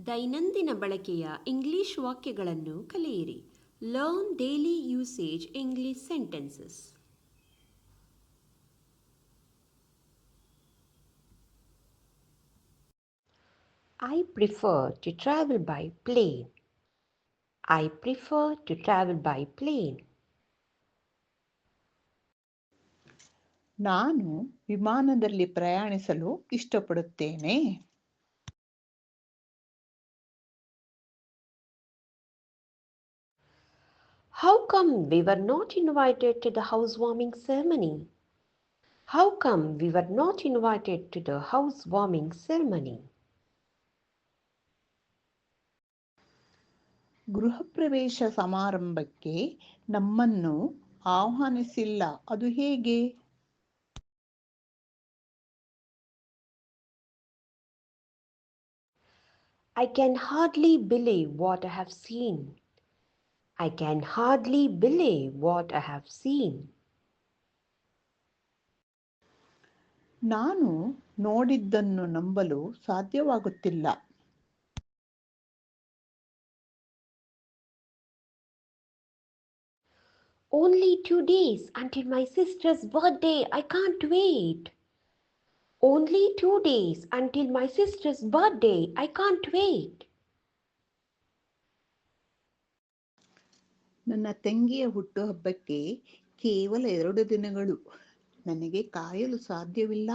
ದೈನಂದಿನ ಬಳಕೆಯ ಇಂಗ್ಲಿಷ್ ವಾಕ್ಯಗಳನ್ನು ಕಲಿಯಿರಿ. Learn daily usage English sentences. I prefer to travel by plane. I prefer to travel by plane. ನಾನು ವಿಮಾನದಲ್ಲಿ ಪ್ರಯಾಣಿಸಲು ಇಷ್ಟಪಡುತ್ತೇನೆ. How come we were not invited to the housewarming ceremony? How come we were not invited to the housewarming ceremony? ಗೃಹಪ್ರವೇಶ ಸಮಾರಂಭಕ್ಕೆ ನಮ್ಮನ್ನು ಆಹ್ವಾನಿಸಿಲ್ಲ, ಅದು ಹೇಗೆ? I can hardly believe what I have seen. I can hardly believe what I have seen. ನಾನು ನೋಡಿದ್ದನ್ನು ನಂಬಲು ಸಾಧ್ಯವಾಗುತ್ತಿಲ್ಲ. Only 2 days until my sister's birthday. I can't wait. Only 2 days until my sister's birthday. I can't wait. ನನ್ನ ತಂಗಿಯ ಹುಟ್ಟುಹಬ್ಬಕ್ಕೆ ಕೇವಲ 2 ದಿನಗಳು. ನನಗೆ ಕಾಯಲು ಸಾಧ್ಯವಿಲ್ಲ.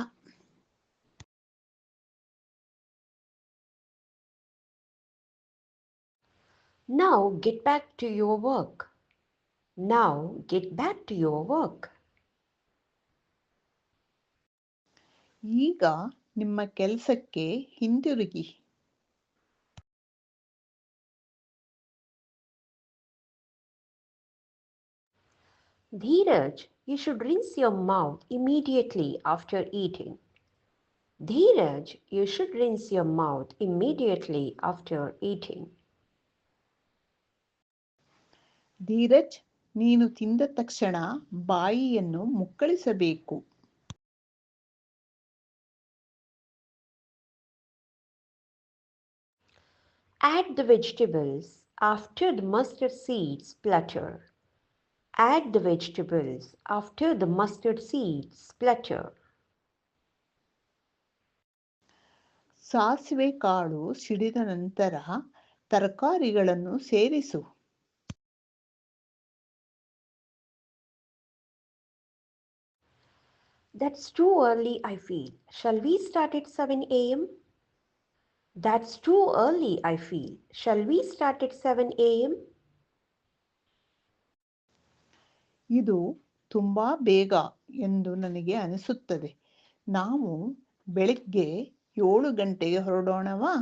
Now get back to your work. Now get back to your work. ಈಗ ನಿಮ್ಮ ಕೆಲಸಕ್ಕೆ ಹಿಂತಿರುಗಿ. Dheeraj, you should rinse your mouth immediately after eating. Dheeraj, you should rinse your mouth immediately after eating. Dheeraj, ನೀನು ತಿಂದ ತಕ್ಷಣ ಬಾಯಿಯನ್ನು ಮುಕ್ಕಳಿಸಬೇಕು. Add the vegetables after the mustard seeds splutter. Add the vegetables after the mustard seeds splutter. ಸಾಸಿವೆ ಕಾಳು ಸಿಡಿದ ನಂತರ ತರಕಾರಿಗಳನ್ನು ಸೇರಿಸು. That's too early, I feel. Shall we start at 7 a.m.? That's too early, I feel. Shall we start at 7 a.m.? ಇದು ತುಂಬಾ ಬೇಗ ಎಂದು ನನಗೆ ಅನಿಸುತ್ತದೆ. ನಾವು ಬೆಳಿಗ್ಗೆ 7 ಗಂಟೆಗೆ ಹೊರಡೋಣವಾ?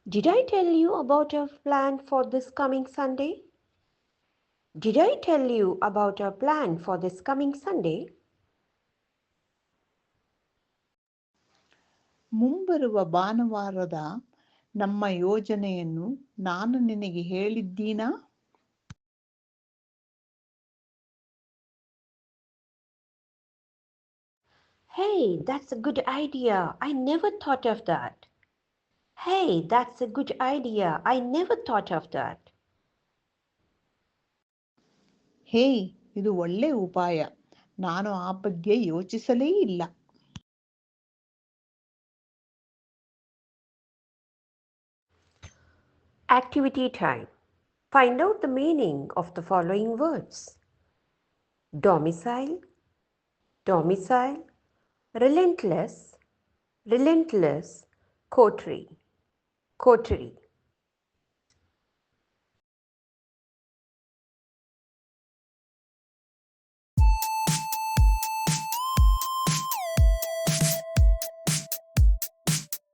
Did I tell you about our plan for this coming Sunday? Did I tell you about our plan for this coming Sunday? ಮುಂಬರುವ ಭಾನುವಾರದ ನಮ್ಮ ಯೋಜನೆಯನ್ನು ನಾನು ನಿನಗೆ ಹೇಳಿದ್ದೀನಾ? Hey, that's a good idea. I never thought of that. Hey, that's a good idea. I never thought of that. ಹೇ, ಇದು ಒಳ್ಳೆ ಉಪಾಯ. ನಾನು ಆ ಬಗ್ಗೆ ಯೋಚಿಸಲೇ ಇಲ್ಲ. Activity time. Find out the meaning of the following words. Domicile, domicile, relentless, relentless, coterie, coterie.